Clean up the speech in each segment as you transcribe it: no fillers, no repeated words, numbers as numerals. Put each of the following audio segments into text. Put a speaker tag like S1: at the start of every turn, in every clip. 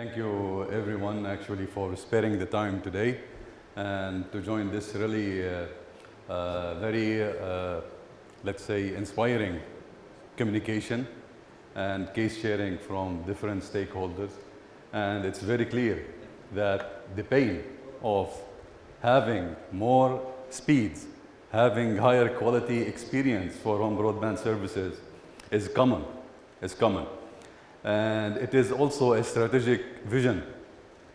S1: Thank you everyone actually for sparing the time today and to join this really very, let's say, inspiring communication and case sharing from different stakeholders. And it's very clear that the pain of having more speeds, having higher quality experience for home broadband services is common. It's common. And it is also a strategic vision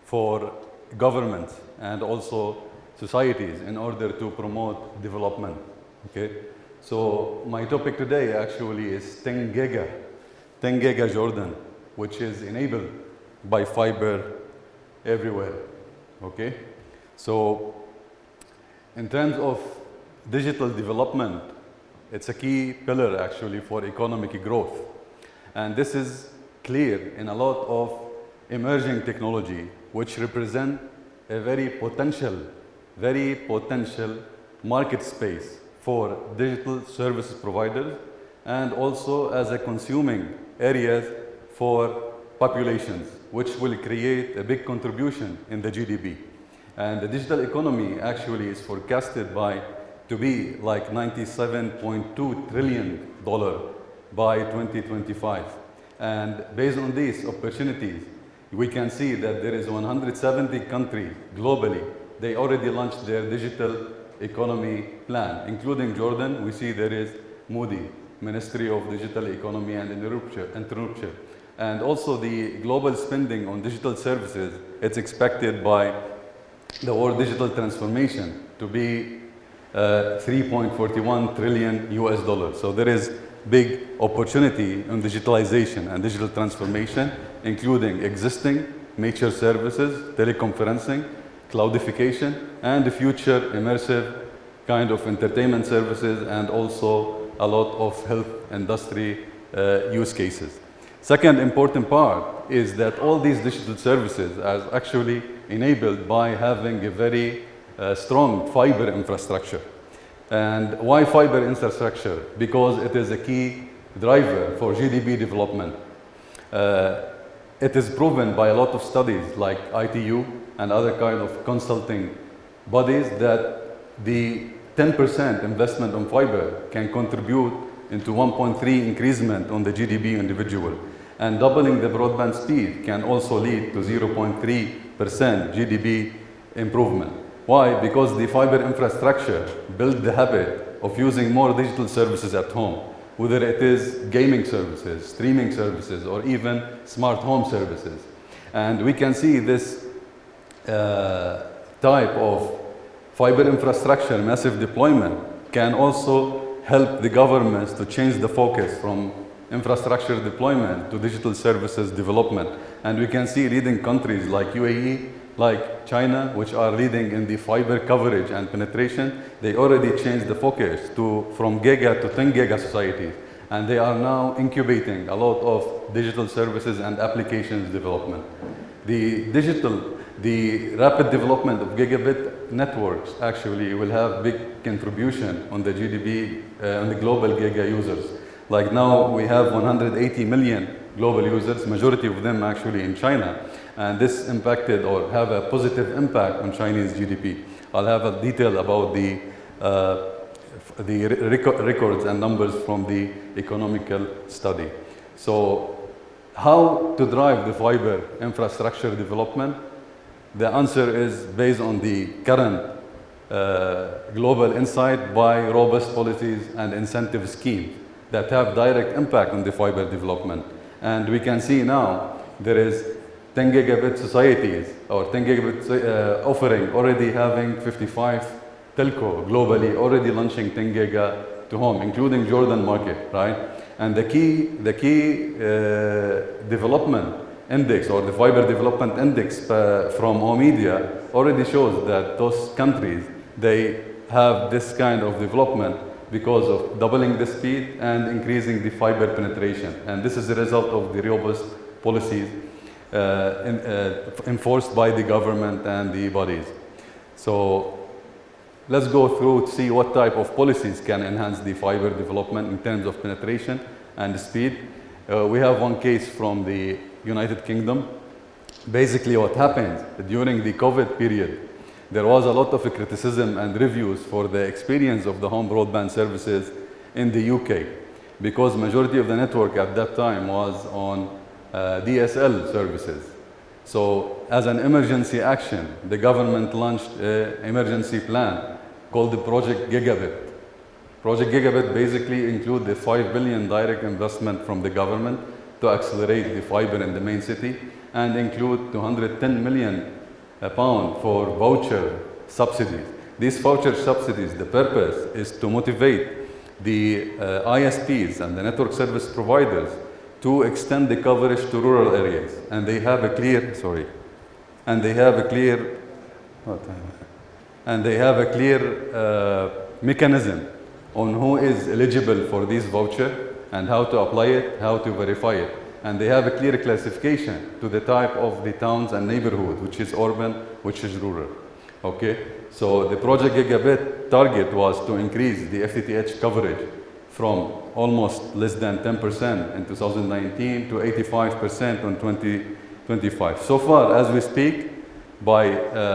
S1: for governments and also societies in order to promote development. Okay? So my topic today actually is 10 giga Jordan, which is enabled by fiber everywhere. Okay? So in terms of digital development, it's a key pillar actually for economic growth. And this is clear in a lot of emerging technology, which represent a very potential market space for digital service providers and also as a consuming areas for populations, which will create a big contribution in the GDP. And the digital economy actually is forecasted to be like $97.2 trillion by 2025. And based on these opportunities, we can see that there is 170 countries globally. They already launched their digital economy plan, including Jordan. We see there is Moody, Ministry of Digital Economy and Entrepreneurship. And also the global spending on digital services, it's expected by the World Digital Transformation to be $3.41 trillion US. So there is big opportunity in digitalization and digital transformation, including existing major services, teleconferencing, cloudification, and the future immersive kind of entertainment services, and also a lot of health industry use cases. Second important part is that all these digital services are actually enabled by having a very strong fiber infrastructure. And why fiber infrastructure? Because it is a key driver for GDP development. It is proven by a lot of studies like ITU and other kind of consulting bodies that the 10% investment on fiber can contribute into 1.3 increasement on the GDP individual. And doubling the broadband speed can also lead to 0.3% GDP improvement. Why? Because the fiber infrastructure built the habit of using more digital services at home, whether it is gaming services, streaming services, or even smart home services. And we can see this type of fiber infrastructure, massive deployment, can also help the governments to change the focus from infrastructure deployment to digital services development. And we can see leading countries like UAE, like China, which are leading in the fiber coverage and penetration. They already changed the focus from giga to 10 giga societies. And they are now incubating a lot of digital services and applications development. The rapid development of gigabit networks actually will have big contribution on the GDP, on the global giga users. Like now we have 180 million global users, majority of them actually in China. And this impacted or have a positive impact on Chinese GDP. I'll have a detail about the records and numbers from the economical study. So how to drive the fiber infrastructure development? The answer is based on the current global insight by robust policies and incentive schemes that have direct impact on the fiber development. And we can see now there is 10 gigabit societies or 10 gigabit offering already having 55 telco globally already launching 10 giga to home, including Jordan market, right? And the key development index or the fiber development index from Omedia already shows that those countries, they have this kind of development because of doubling the speed and increasing the fiber penetration. And this is the result of the robust policies enforced by the government and the bodies. So let's go through to see what type of policies can enhance the fiber development in terms of penetration and speed. We have one case from the United Kingdom basically what happened during the COVID period, there was a lot of criticism and reviews for the experience of the home broadband services in the UK, because majority of the network at that time was on DSL services. So as an emergency action, the government launched an emergency plan called the Project Gigabit. Project Gigabit basically includes the 5 billion direct investment from the government to accelerate the fiber in the main city, and include 210 million pound for voucher subsidies. These voucher subsidies, the purpose is to motivate the ISPs and the network service providers to extend the coverage to rural areas. And they have a clear, mechanism on who is eligible for this voucher and how to apply it, how to verify it. And they have a clear classification to the type of the towns and neighborhood, which is urban, which is rural. Okay, so the Project Gigabit target was to increase the FTTH coverage from almost less than 10% in 2019 to 85% in 2025. So far, as we speak, by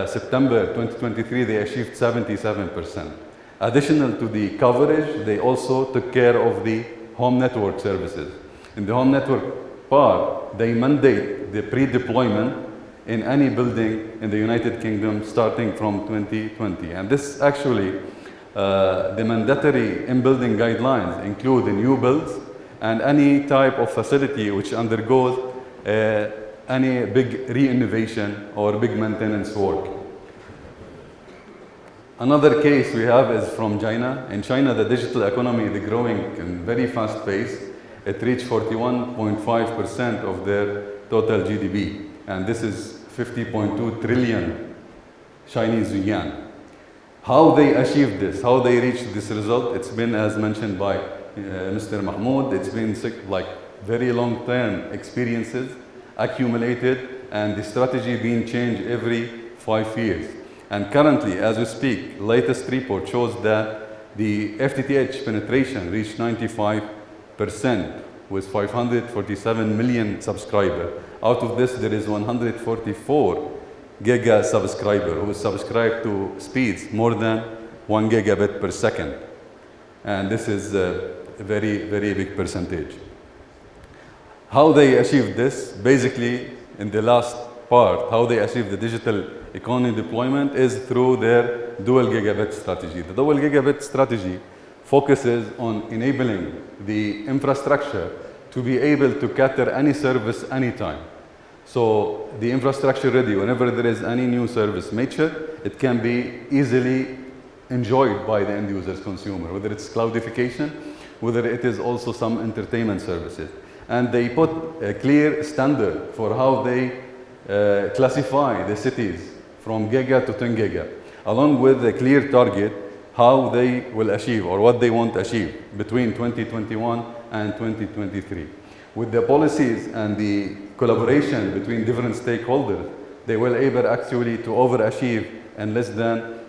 S1: September 2023, they achieved 77%. Additional to the coverage, they also took care of the home network services. In the home network part, they mandate the pre-deployment in any building in the United Kingdom starting from 2020. And this actually, the mandatory in-building guidelines include the new builds and any type of facility which undergoes any big re-innovation or big maintenance work. Another case we have is from China. In China, the digital economy is growing in very fast pace. It reached 41.5% of their total GDP. And this is 50.2 trillion Chinese yuan. How they achieved this, how they reached this result, it's been, as mentioned by Mr. Mahmoud, it's been like very long-term experiences accumulated, and the strategy being changed every 5 years. And currently, as we speak, latest report shows that the FTTH penetration reached 95% with 547 million subscribers. Out of this, there is 144 giga subscriber who subscribe to speeds more than 1 gigabit per second. And this is a very, very big percentage. How they achieved this, basically, in the last part, how they achieved the digital economy deployment is through their dual gigabit strategy. The dual gigabit strategy focuses on enabling the infrastructure to be able to cater any service anytime. So the infrastructure ready, whenever there is any new service mature, it can be easily enjoyed by the end users, consumer, whether it's cloudification, whether it is also some entertainment services. And they put a clear standard for how they classify the cities from giga to 10 giga, along with a clear target how they will achieve or what they want to achieve between 2021 and 2023. With the policies and the collaboration between different stakeholders, they will able actually to overachieve in less than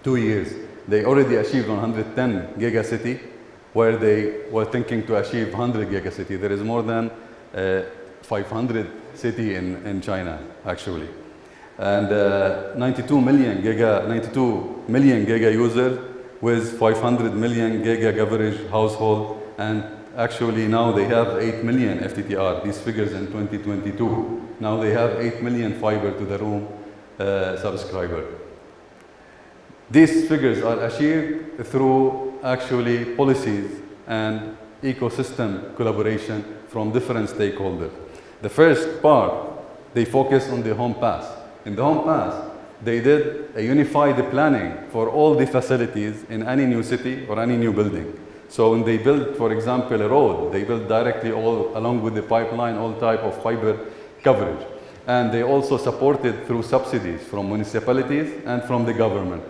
S1: 2 years. They already achieved 110 gigacity, where they were thinking to achieve 100 gigacity. There is more than 500 city in China, actually. And 92 million giga users with 500 million giga coverage household, and actually now they have 8 million FTTR, these figures in 2022. Now they have 8 million fiber to the room subscriber. These figures are achieved through actually policies and ecosystem collaboration from different stakeholders. The first part, they focus on the home pass. In the home pass, they did a unified planning for all the facilities in any new city or any new building. So when they build, for example, a road, they build directly all along with the pipeline, all type of fiber coverage. And they also supported through subsidies from municipalities and from the government.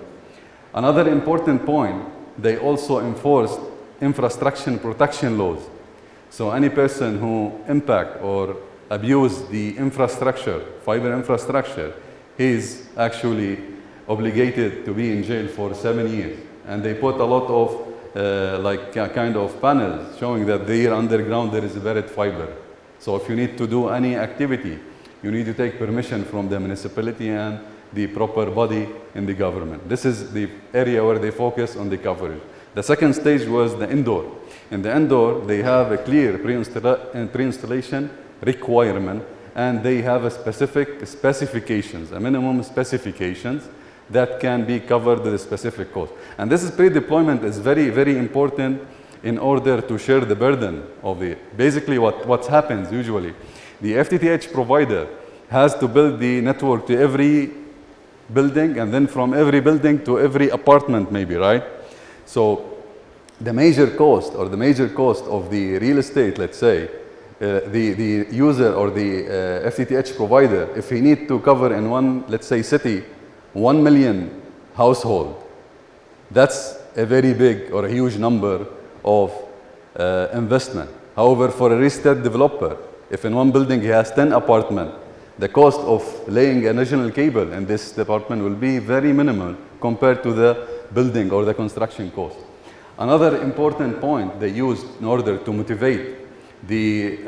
S1: Another important point, they also enforced infrastructure protection laws. So any person who impact or abuse the infrastructure, fiber infrastructure, is actually obligated to be in jail for 7 years. And they put a lot of kind of panels showing that there underground there is buried fiber. So if you need to do any activity, you need to take permission from the municipality and the proper body in the government. This is the area where they focus on the coverage. The second stage was the indoor. In the indoor, they have a clear pre-installation requirement, and they have a specific specifications, a minimum specifications that can be covered with a specific cost. And this is pre-deployment is very, very important in order to share the burden of the, basically what happens usually. The FTTH provider has to build the network to every building, and then from every building to every apartment maybe, right? So the major cost or the major cost of the real estate, let's say, the user or the FTTH provider, if he need to cover in one, let's say, city, 1 million household, that's a very big or a huge number of investment. However, for a real estate developer, if in one building he has 10 apartments, the cost of laying a national cable in this department will be very minimal compared to the building or the construction cost. Another important point they used in order to motivate the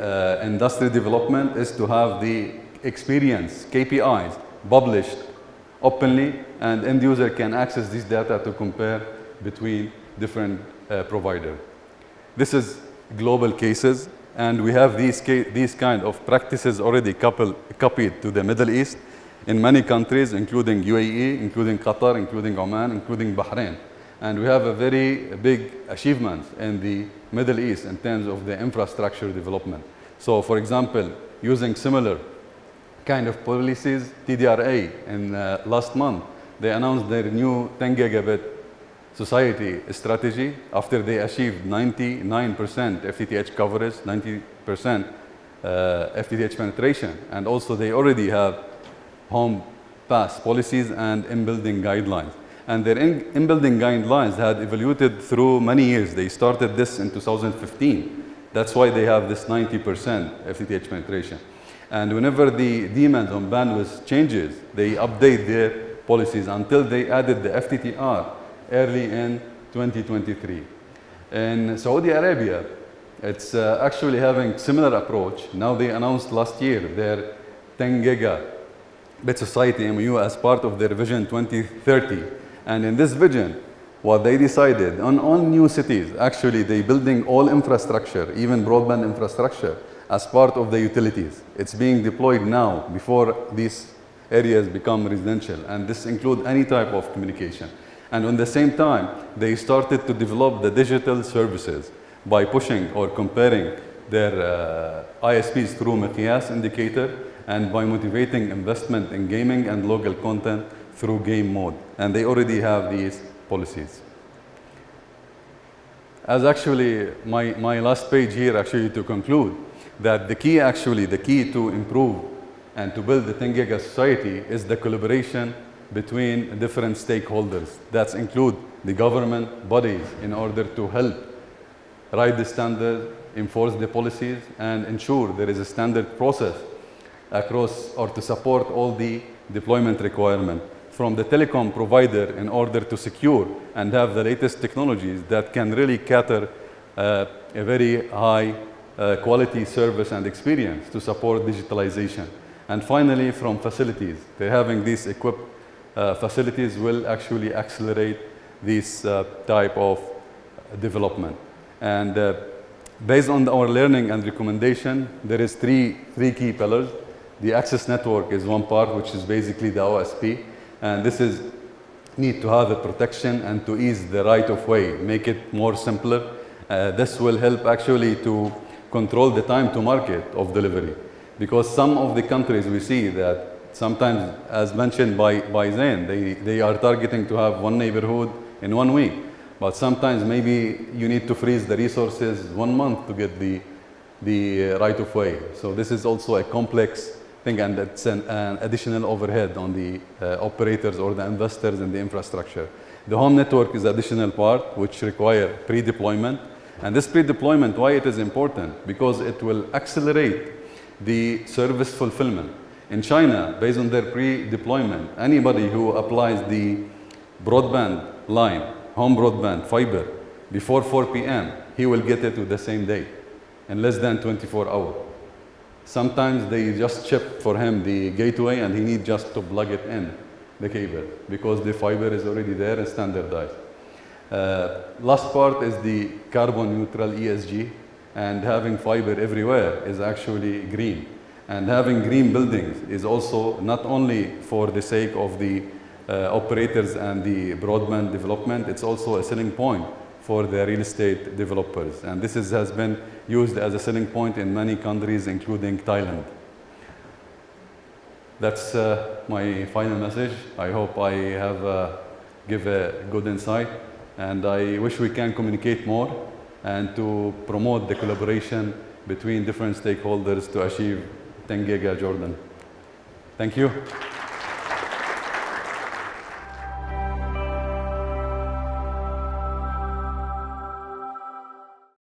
S1: industry development is to have the experience KPIs published openly, and end user can access this data to compare between different providers. This is global cases, and we have these kind of practices already copied to the Middle East in many countries, including UAE, including Qatar, including Oman, including Bahrain. And we have a very big achievement in the Middle East in terms of the infrastructure development. So for example, using similar kind of policies, TDRA in last month, they announced their new 10 gigabit society strategy after they achieved 99% FTTH coverage, 90% FTTH penetration. And also they already have home pass policies and in-building guidelines. And their in-building guidelines had evaluated through many years. They started this in 2015. That's why they have this 90% FTTH penetration. And whenever the demand on bandwidth changes, they update their policies until they added the FTTR early in 2023. In Saudi Arabia, it's actually having similar approach. Now they announced last year their 10 gigabit society MOU as part of their Vision 2030. And in this vision, what they decided on all new cities, actually they building all infrastructure, even broadband infrastructure, as part of the utilities. It's being deployed now before these areas become residential, and this includes any type of communication. And at the same time, they started to develop the digital services by pushing or comparing their ISPs through Miqyas indicator, and by motivating investment in gaming and local content through game mode. And they already have these policies. As actually my last page here actually to conclude, that the key to improve and to build the 10 giga society is the collaboration between different stakeholders. That include the government bodies in order to help write the standard, enforce the policies, and ensure there is a standard process across or to support all the deployment requirement from the telecom provider in order to secure and have the latest technologies that can really cater a very high quality service and experience to support digitalization. And finally, from facilities, they're having these equipped facilities will actually accelerate this type of development. And based on our learning and recommendation, there is three key pillars. The access network is one part, which is basically the OSP. And this is need to have a protection and to ease the right of way, make it more simpler. This will help actually to control the time to market of delivery. Because some of the countries we see that sometimes, as mentioned by Zain, they are targeting to have one neighborhood in 1 week. But sometimes maybe you need to freeze the resources 1 month to get the right of way. So this is also a complex thing, and it's an additional overhead on the operators or the investors in the infrastructure. The home network is additional part which require pre-deployment. And this pre-deployment, why it is important? Because it will accelerate the service fulfillment. In China, based on their pre-deployment, anybody who applies the broadband line, home broadband, fiber, before 4 p.m., he will get it with the same day, in less than 24 hours. Sometimes they just chip for him the gateway and he needs just to plug it in, the cable, because the fiber is already there and standardized. Last part is the carbon neutral ESG, and having fiber everywhere is actually green. And having green buildings is also not only for the sake of the operators and the broadband development, it's also a selling point for the real estate developers. And this has been used as a selling point in many countries, including Thailand. That's my final message. I hope I have give a good insight, and I wish we can communicate more and to promote the collaboration between different stakeholders to achieve 10 giga Jordan. Thank you.